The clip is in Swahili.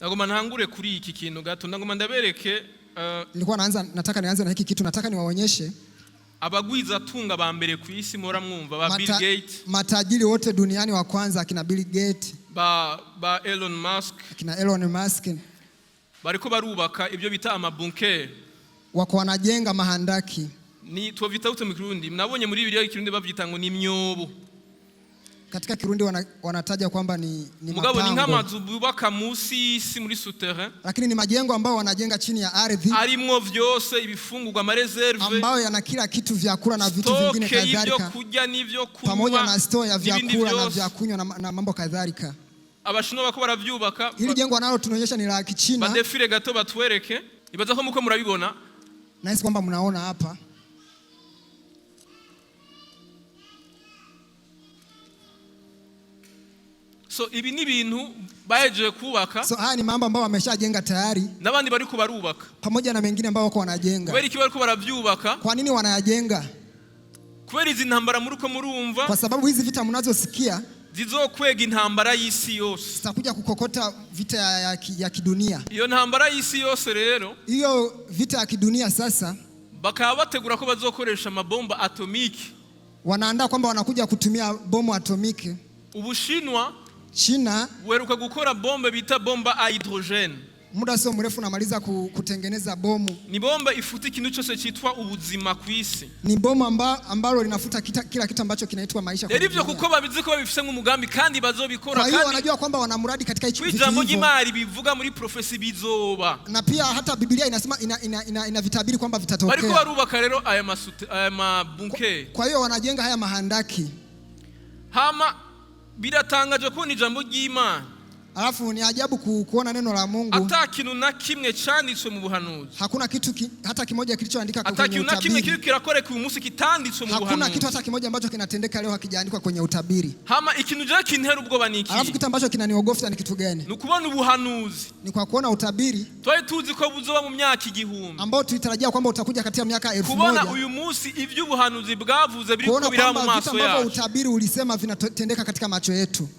Nagoma ntangure kuri iki kintu gato, nagoma ndabereke nataka nianze na hiki kitu, nataka niwaonyeshe abagwiza tunga ba mbere ku isi mora mwumva ba Bill Gates, matajiri wote duniani wa kwanza akina Bill Gates, ba Elon Musk bariko barubaka ibyo bita amabunker, wako wanajenga mahandaki. Ni twovita ute mu Kirundi? Mnabonye muri Bibiliya Kirundi bavyita ngo ni myobo. Katika Kirundi wanataja kwamba ni mugabo ni nk'amazu bubaka musi isi muri souterrain, lakini ni majengo ambao wanajenga chini ya ardhi, arimwo vyose ibifungurwa ama reserve ambao yana kila kitu, vyakula na vitu vingine kadhalika, kujya n'ivyo kunywa, pamoja na store ya vyakula na vyakunywa na mambo kadhalika. Abashinwa bako baravyubaka. Hili jengo nalo tunaonyesha ni la Kichina. Badefire gato batwereke. Ibaza ko muko murabibona. Nahisi kwamba mnaona hapa. So ibi ni bintu baje kubaka. So haya ni mambo ambao wameshajenga tayari. Nabandi bari kubarubaka. Pamoja na mengine ambao wako wanajenga. Kubera iki bari kubaravyubaka? Kwa nini wanayajenga? Kubera izi ntambara muruko murumva. Kwa sababu hizi vita mnazosikia zizokwega intambara y'isi yose, zitakuja kukokota vita ya kidunia. Iyo ntambara y'isi yose rero, hiyo vita ya kidunia sasa bakaba bategura ko bazokoresha amabomba atomiki. Wanaandaa kwamba wanakuja kutumia bomu atomiki. Ubushinwa China weruka gukora bomba bita bomba a hydrogene. Muda sio mrefu namaliza kutengeneza bomu. Ni bomba ifuta ikintu cyose cyitwa ubuzima ku isi. Ni bomu ambalo linafuta kila kitu ambacho kinaitwa maisha kwa dunia. Erivyo kuko babizi ko bifise nk'umugambi kandi bazobikora kandi. Kwa hiyo wanajua kwamba wana muradi katika hicho vitu. Ijambo ry'Imana bivuga muri prophecy bizoba. Na pia hata Biblia inasema ina vitabiri kwamba vitatokea. Bariko barubaka rero aya mabunker. Kwa hiyo wanajenga haya mahandaki. Hama biratangaje ko ni jambo ry'Imana. Alafu ni ajabu kuona neno la Mungu. Hata kintu na kimwe cyanditswe mu buhanuzi. Hakuna kitu hata kimoja kilichoandika kwenye utabiri. Hata kintu na kimwe kirakore ku munsi kitanditswe mu buhanuzi. Hakuna kitu hata kimoja ambacho kinatendeka leo hakijaandikwa kwenye utabiri. Hama ikintu je kintera ubwoba niki? Alafu kitu ambacho kinaniogofya ni kitu gani? Ni kubona ubuhanuzi. Ni kwa kuona utabiri. Twari tuzi ko buzoba mu myaka 1000. Ambao tulitarajia kwamba utakuja katika miaka 1000. Kubona uyu munsi ivyo ubuhanuzi bwavuze biriko biraba mu maso yacu. Ambao utabiri ulisema vinatendeka katika macho yetu.